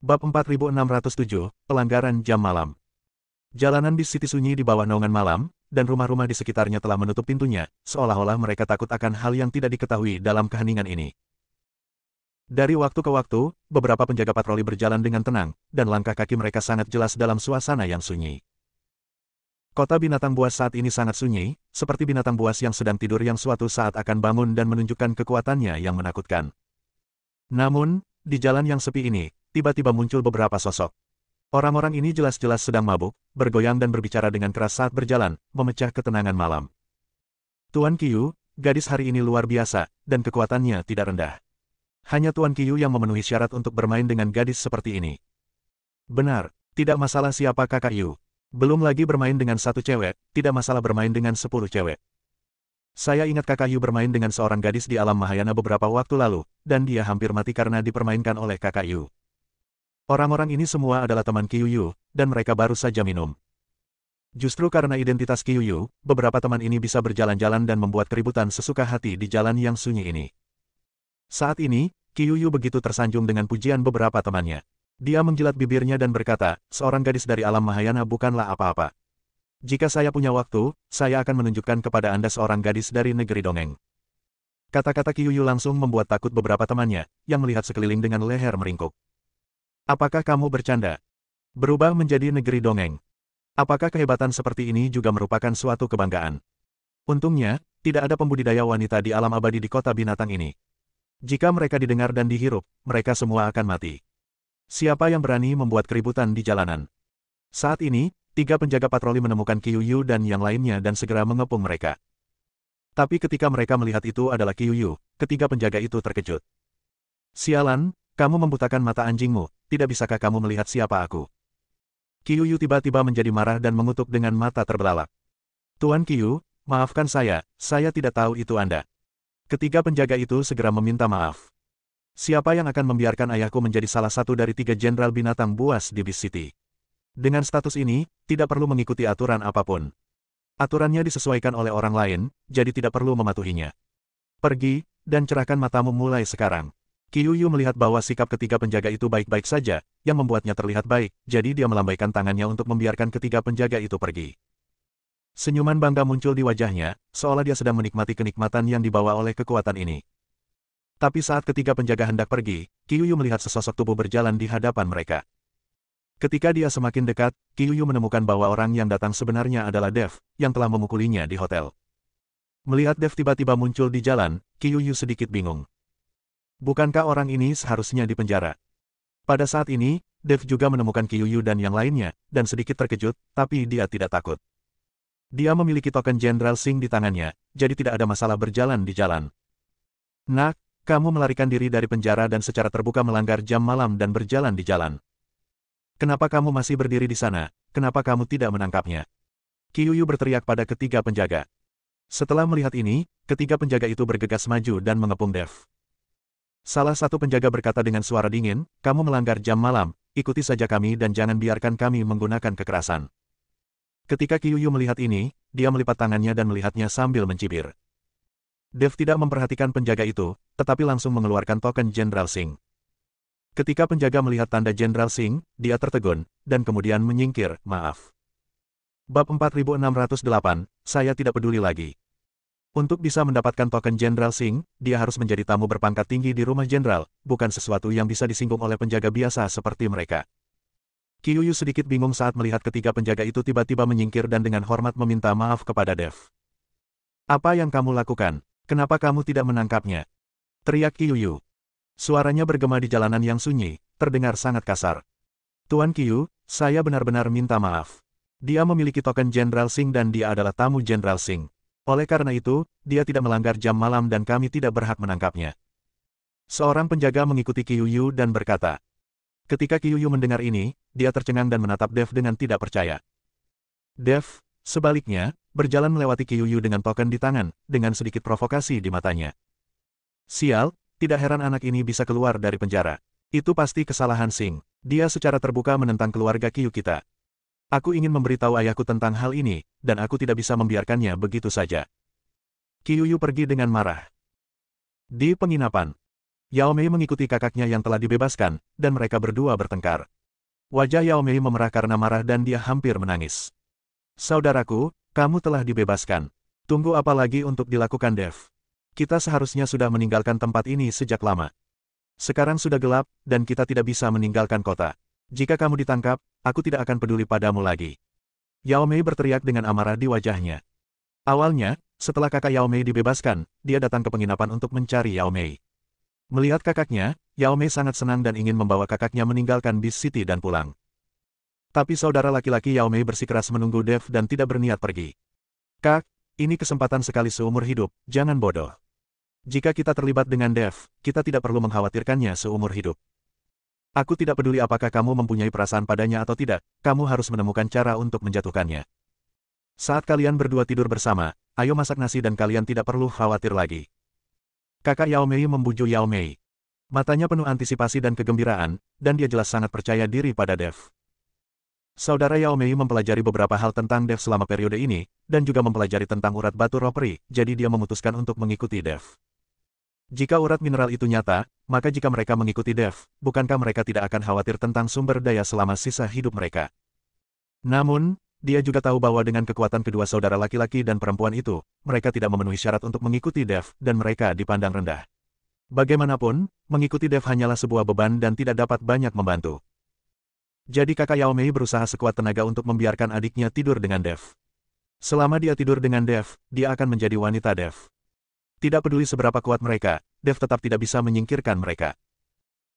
Bab 4607, Pelanggaran Jam Malam. Jalanan bis City sunyi di bawah naungan malam, dan rumah-rumah di sekitarnya telah menutup pintunya, seolah-olah mereka takut akan hal yang tidak diketahui dalam keheningan ini. Dari waktu ke waktu, beberapa penjaga patroli berjalan dengan tenang, dan langkah kaki mereka sangat jelas dalam suasana yang sunyi. Kota binatang buas saat ini sangat sunyi, seperti binatang buas yang sedang tidur yang suatu saat akan bangun dan menunjukkan kekuatannya yang menakutkan. Namun, di jalan yang sepi ini, tiba-tiba muncul beberapa sosok. Orang-orang ini jelas-jelas sedang mabuk, bergoyang dan berbicara dengan keras saat berjalan, memecah ketenangan malam. Tuan Qiu, gadis hari ini luar biasa, dan kekuatannya tidak rendah. Hanya Tuan Qiu yang memenuhi syarat untuk bermain dengan gadis seperti ini. Benar, tidak masalah siapa kakak Yu. Belum lagi bermain dengan satu cewek, tidak masalah bermain dengan 10 cewek. Saya ingat kakak Yu bermain dengan seorang gadis di alam Mahayana beberapa waktu lalu, dan dia hampir mati karena dipermainkan oleh kakak Yu. Orang-orang ini semua adalah teman Qiu Yu, dan mereka baru saja minum. Justru karena identitas Qiu Yu, beberapa teman ini bisa berjalan-jalan dan membuat keributan sesuka hati di jalan yang sunyi ini. Saat ini, Qiu Yu begitu tersanjung dengan pujian beberapa temannya. Dia menjilat bibirnya dan berkata, seorang gadis dari alam Mahayana bukanlah apa-apa. Jika saya punya waktu, saya akan menunjukkan kepada Anda seorang gadis dari negeri dongeng. Kata-kata Qiu Yu langsung membuat takut beberapa temannya, yang melihat sekeliling dengan leher meringkuk. Apakah kamu bercanda? Berubah menjadi negeri dongeng. Apakah kehebatan seperti ini juga merupakan suatu kebanggaan? Untungnya, tidak ada pembudidaya wanita di alam abadi di kota binatang ini. Jika mereka didengar dan dihirup, mereka semua akan mati. Siapa yang berani membuat keributan di jalanan? Saat ini, 3 penjaga patroli menemukan Qiu Yu dan yang lainnya dan segera mengepung mereka. Tapi ketika mereka melihat itu adalah Qiu Yu, ketiga penjaga itu terkejut. Sialan, kamu membutakan mata anjingmu, tidak bisakah kamu melihat siapa aku? Qiu Yu tiba-tiba menjadi marah dan mengutuk dengan mata terbelalak. Tuan Qiu, maafkan saya tidak tahu itu Anda. Ketiga penjaga itu segera meminta maaf. Siapa yang akan membiarkan ayahku menjadi salah satu dari 3 jenderal binatang buas di Beast City? Dengan status ini, tidak perlu mengikuti aturan apapun. Aturannya disesuaikan oleh orang lain, jadi tidak perlu mematuhinya. Pergi, dan cerahkan matamu mulai sekarang. Qiu Yu melihat bahwa sikap ketiga penjaga itu baik-baik saja, yang membuatnya terlihat baik, jadi dia melambaikan tangannya untuk membiarkan ketiga penjaga itu pergi. Senyuman bangga muncul di wajahnya, seolah dia sedang menikmati kenikmatan yang dibawa oleh kekuatan ini. Tapi saat ketiga penjaga hendak pergi, Qiu Yu melihat sesosok tubuh berjalan di hadapan mereka. Ketika dia semakin dekat, Qiu Yu menemukan bahwa orang yang datang sebenarnya adalah Dev, yang telah memukulinya di hotel. Melihat Dev tiba-tiba muncul di jalan, Qiu Yu sedikit bingung. Bukankah orang ini seharusnya dipenjara? Pada saat ini, Dev juga menemukan Qiu Yu dan yang lainnya, dan sedikit terkejut, tapi dia tidak takut. Dia memiliki token Jenderal Sing di tangannya, jadi tidak ada masalah berjalan di jalan. Nak, kamu melarikan diri dari penjara dan secara terbuka melanggar jam malam dan berjalan di jalan. Kenapa kamu masih berdiri di sana? Kenapa kamu tidak menangkapnya? Qiu Yu berteriak pada ketiga penjaga. Setelah melihat ini, ketiga penjaga itu bergegas maju dan mengepung Dev. Salah satu penjaga berkata dengan suara dingin, kamu melanggar jam malam, ikuti saja kami dan jangan biarkan kami menggunakan kekerasan. Ketika Qiu Yu melihat ini, dia melipat tangannya dan melihatnya sambil mencibir. Dev tidak memperhatikan penjaga itu, tetapi langsung mengeluarkan token Jenderal Sing. Ketika penjaga melihat tanda Jenderal Sing, dia tertegun, dan kemudian menyingkir, maaf. Bab 4608, saya tidak peduli lagi. Untuk bisa mendapatkan token Jenderal Sing, dia harus menjadi tamu berpangkat tinggi di rumah jenderal, bukan sesuatu yang bisa disinggung oleh penjaga biasa seperti mereka. Qiu Yu sedikit bingung saat melihat ketiga penjaga itu tiba-tiba menyingkir dan dengan hormat meminta maaf kepada Dev. Apa yang kamu lakukan? Kenapa kamu tidak menangkapnya? Teriak Qiu Yu. Suaranya bergema di jalanan yang sunyi, terdengar sangat kasar. Tuan Qiu, saya benar-benar minta maaf. Dia memiliki token Jenderal Sing dan dia adalah tamu Jenderal Sing. Oleh karena itu, dia tidak melanggar jam malam dan kami tidak berhak menangkapnya. Seorang penjaga mengikuti Qiu Yu dan berkata. Ketika Qiu Yu mendengar ini, dia tercengang dan menatap Dev dengan tidak percaya. Dev, sebaliknya, berjalan melewati Qiu Yu dengan token di tangan, dengan sedikit provokasi di matanya. Sial, tidak heran anak ini bisa keluar dari penjara. Itu pasti kesalahan Sing. Dia secara terbuka menentang keluarga Qiu kita. Aku ingin memberitahu ayahku tentang hal ini, dan aku tidak bisa membiarkannya begitu saja. Qiu Yu pergi dengan marah. Di penginapan. Yao Mei mengikuti kakaknya yang telah dibebaskan, dan mereka berdua bertengkar. Wajah Yao Mei memerah karena marah dan dia hampir menangis. Saudaraku, kamu telah dibebaskan. Tunggu apa lagi untuk dilakukan, Dev? Kita seharusnya sudah meninggalkan tempat ini sejak lama. Sekarang sudah gelap, dan kita tidak bisa meninggalkan kota. Jika kamu ditangkap, aku tidak akan peduli padamu lagi. Yao Mei berteriak dengan amarah di wajahnya. Awalnya, setelah kakak Yao Mei dibebaskan, dia datang ke penginapan untuk mencari Yao Mei. Melihat kakaknya, Yao Mei sangat senang dan ingin membawa kakaknya meninggalkan Beast City dan pulang. Tapi saudara laki-laki Yao Mei bersikeras menunggu Dev dan tidak berniat pergi. Kak, ini kesempatan sekali seumur hidup, jangan bodoh. Jika kita terlibat dengan Dev, kita tidak perlu mengkhawatirkannya seumur hidup. Aku tidak peduli apakah kamu mempunyai perasaan padanya atau tidak, kamu harus menemukan cara untuk menjatuhkannya. Saat kalian berdua tidur bersama, ayo masak nasi dan kalian tidak perlu khawatir lagi. Kakak Yao Mei membujuk Yao Mei. Matanya penuh antisipasi dan kegembiraan, dan dia jelas sangat percaya diri pada Dev. Saudara Yao Mei mempelajari beberapa hal tentang Dev selama periode ini, dan juga mempelajari tentang urat batu roh peri, jadi dia memutuskan untuk mengikuti Dev. Jika urat mineral itu nyata, maka jika mereka mengikuti Dev, bukankah mereka tidak akan khawatir tentang sumber daya selama sisa hidup mereka? Namun, dia juga tahu bahwa dengan kekuatan kedua saudara laki-laki dan perempuan itu, mereka tidak memenuhi syarat untuk mengikuti Dev, dan mereka dipandang rendah. Bagaimanapun, mengikuti Dev hanyalah sebuah beban dan tidak dapat banyak membantu. Jadi kakak Yao Mei berusaha sekuat tenaga untuk membiarkan adiknya tidur dengan Dev. Selama dia tidur dengan Dev, dia akan menjadi wanita Dev. Tidak peduli seberapa kuat mereka, Dev tetap tidak bisa menyingkirkan mereka.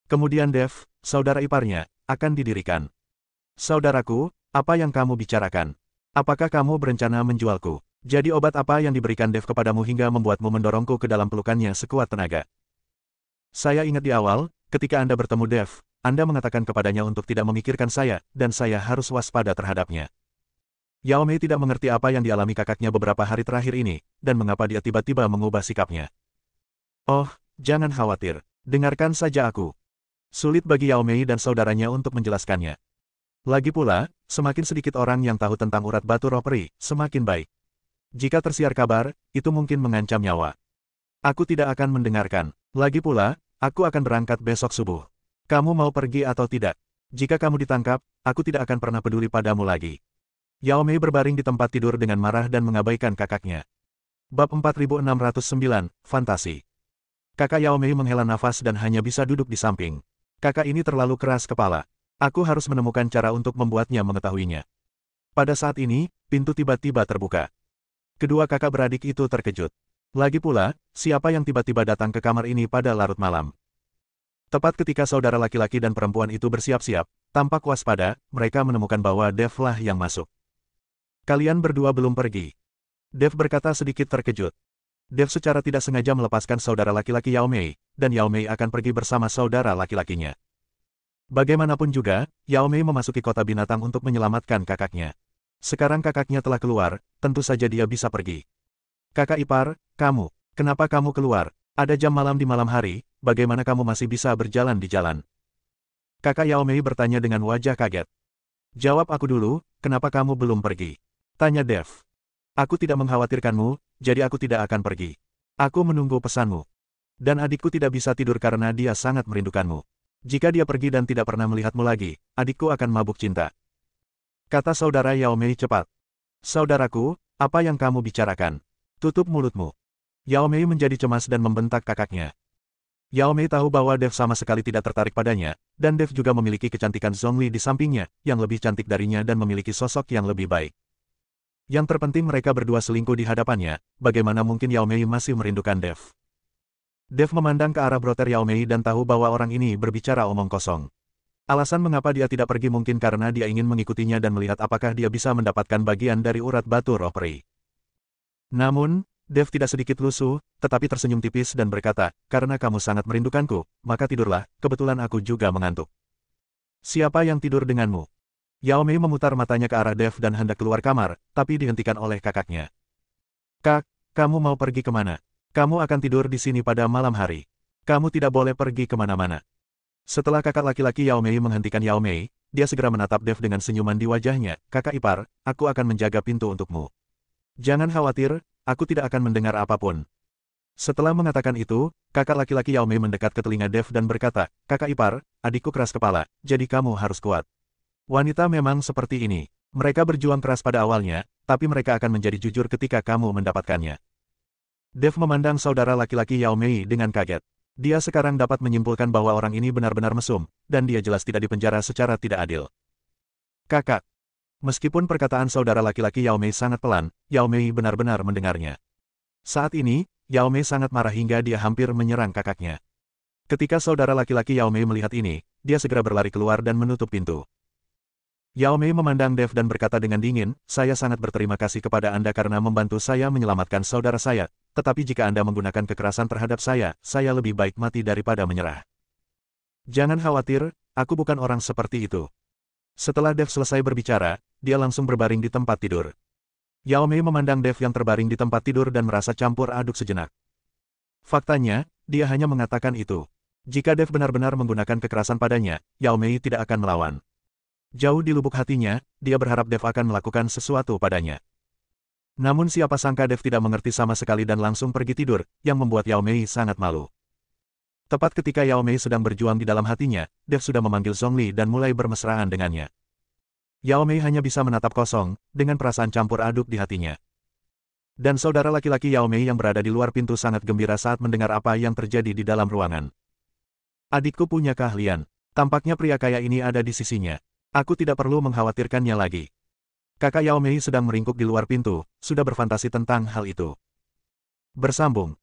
Kemudian Dev, saudara iparnya, akan didirikan. Saudaraku, apa yang kamu bicarakan? Apakah kamu berencana menjualku? Jadi obat apa yang diberikan Dev kepadamu hingga membuatmu mendorongku ke dalam pelukannya sekuat tenaga? Saya ingat di awal, ketika Anda bertemu Dev, Anda mengatakan kepadanya untuk tidak memikirkan saya, dan saya harus waspada terhadapnya. Yao Mei tidak mengerti apa yang dialami kakaknya beberapa hari terakhir ini, dan mengapa dia tiba-tiba mengubah sikapnya. Oh, jangan khawatir, dengarkan saja aku. Sulit bagi Yao Mei dan saudaranya untuk menjelaskannya. Lagi pula, semakin sedikit orang yang tahu tentang urat batu roh peri, semakin baik. Jika tersiar kabar, itu mungkin mengancam nyawa. Aku tidak akan mendengarkan. Lagi pula, aku akan berangkat besok subuh. Kamu mau pergi atau tidak? Jika kamu ditangkap, aku tidak akan pernah peduli padamu lagi. Yao Mei berbaring di tempat tidur dengan marah dan mengabaikan kakaknya. Bab 4609, Fantasi. Kakak Yao Mei menghela nafas dan hanya bisa duduk di samping. Kakak ini terlalu keras kepala. Aku harus menemukan cara untuk membuatnya mengetahuinya. Pada saat ini, pintu tiba-tiba terbuka. Kedua kakak beradik itu terkejut. Lagi pula, siapa yang tiba-tiba datang ke kamar ini pada larut malam? Tepat ketika saudara laki-laki dan perempuan itu bersiap-siap, tampak waspada, mereka menemukan bahwa Dev lah yang masuk. Kalian berdua belum pergi. Dev berkata sedikit terkejut. Dev secara tidak sengaja melepaskan saudara laki-laki Yao Mei, dan Yao Mei akan pergi bersama saudara laki-lakinya. Bagaimanapun juga, Yao Mei memasuki kota binatang untuk menyelamatkan kakaknya. Sekarang kakaknya telah keluar, tentu saja dia bisa pergi. Kakak ipar, kamu, kenapa kamu keluar? Ada jam malam di malam hari, bagaimana kamu masih bisa berjalan di jalan? Kakak Yao Mei bertanya dengan wajah kaget. Jawab aku dulu, kenapa kamu belum pergi? Tanya Dev. Aku tidak mengkhawatirkanmu, jadi aku tidak akan pergi. Aku menunggu pesanmu. Dan adikku tidak bisa tidur karena dia sangat merindukanmu. Jika dia pergi dan tidak pernah melihatmu lagi, adikku akan mabuk cinta. Kata saudara Yao Mei cepat. Saudaraku, apa yang kamu bicarakan? Tutup mulutmu. Yao Mei menjadi cemas dan membentak kakaknya. Yao Mei tahu bahwa Dev sama sekali tidak tertarik padanya, dan Dev juga memiliki kecantikan Zhongli di sampingnya, yang lebih cantik darinya dan memiliki sosok yang lebih baik. Yang terpenting mereka berdua selingkuh di hadapannya, bagaimana mungkin Yao Mei masih merindukan Dev? Dev memandang ke arah broter Yao Mei dan tahu bahwa orang ini berbicara omong kosong. Alasan mengapa dia tidak pergi mungkin karena dia ingin mengikutinya dan melihat apakah dia bisa mendapatkan bagian dari urat batu roh peri. Namun, Dev tidak sedikit lusuh, tetapi tersenyum tipis dan berkata, karena kamu sangat merindukanku, maka tidurlah, kebetulan aku juga mengantuk. Siapa yang tidur denganmu? Yao Mei memutar matanya ke arah Dev dan hendak keluar kamar, tapi dihentikan oleh kakaknya. Kak, kamu mau pergi kemana? Kamu akan tidur di sini pada malam hari. Kamu tidak boleh pergi kemana-mana. Setelah kakak laki-laki Yao Mei menghentikan Yao Mei, dia segera menatap Dev dengan senyuman di wajahnya. Kakak ipar, aku akan menjaga pintu untukmu. Jangan khawatir, aku tidak akan mendengar apapun. Setelah mengatakan itu, kakak laki-laki Yao Mei mendekat ke telinga Dev dan berkata, "Kakak ipar, adikku keras kepala, jadi kamu harus kuat." Wanita memang seperti ini. Mereka berjuang keras pada awalnya, tapi mereka akan menjadi jujur ketika kamu mendapatkannya. Dev memandang saudara laki-laki Yao Mei dengan kaget. Dia sekarang dapat menyimpulkan bahwa orang ini benar-benar mesum, dan dia jelas tidak dipenjara secara tidak adil. Kakak. Meskipun perkataan saudara laki-laki Yao Mei sangat pelan, Yao Mei benar-benar mendengarnya. Saat ini, Yao Mei sangat marah hingga dia hampir menyerang kakaknya. Ketika saudara laki-laki Yao Mei melihat ini, dia segera berlari keluar dan menutup pintu. Yao Mei memandang Dev dan berkata dengan dingin, "Saya sangat berterima kasih kepada Anda karena membantu saya menyelamatkan saudara saya, tetapi jika Anda menggunakan kekerasan terhadap saya lebih baik mati daripada menyerah." "Jangan khawatir, aku bukan orang seperti itu." Setelah Dev selesai berbicara, dia langsung berbaring di tempat tidur. Yao Mei memandang Dev yang terbaring di tempat tidur dan merasa campur aduk sejenak. Faktanya, dia hanya mengatakan itu. Jika Dev benar-benar menggunakan kekerasan padanya, Yao Mei tidak akan melawan. Jauh di lubuk hatinya, dia berharap Dev akan melakukan sesuatu padanya. Namun siapa sangka Dev tidak mengerti sama sekali dan langsung pergi tidur, yang membuat Yao Mei sangat malu. Tepat ketika Yao Mei sedang berjuang di dalam hatinya, Dev sudah memanggil Zhongli dan mulai bermesraan dengannya. Yao Mei hanya bisa menatap kosong, dengan perasaan campur aduk di hatinya. Dan saudara laki-laki Yao Mei yang berada di luar pintu sangat gembira saat mendengar apa yang terjadi di dalam ruangan. "Adikku punya keahlian. Tampaknya pria kaya ini ada di sisinya. Aku tidak perlu mengkhawatirkannya lagi." Kakak Yao Mei sedang meringkuk di luar pintu, sudah berfantasi tentang hal itu. Bersambung.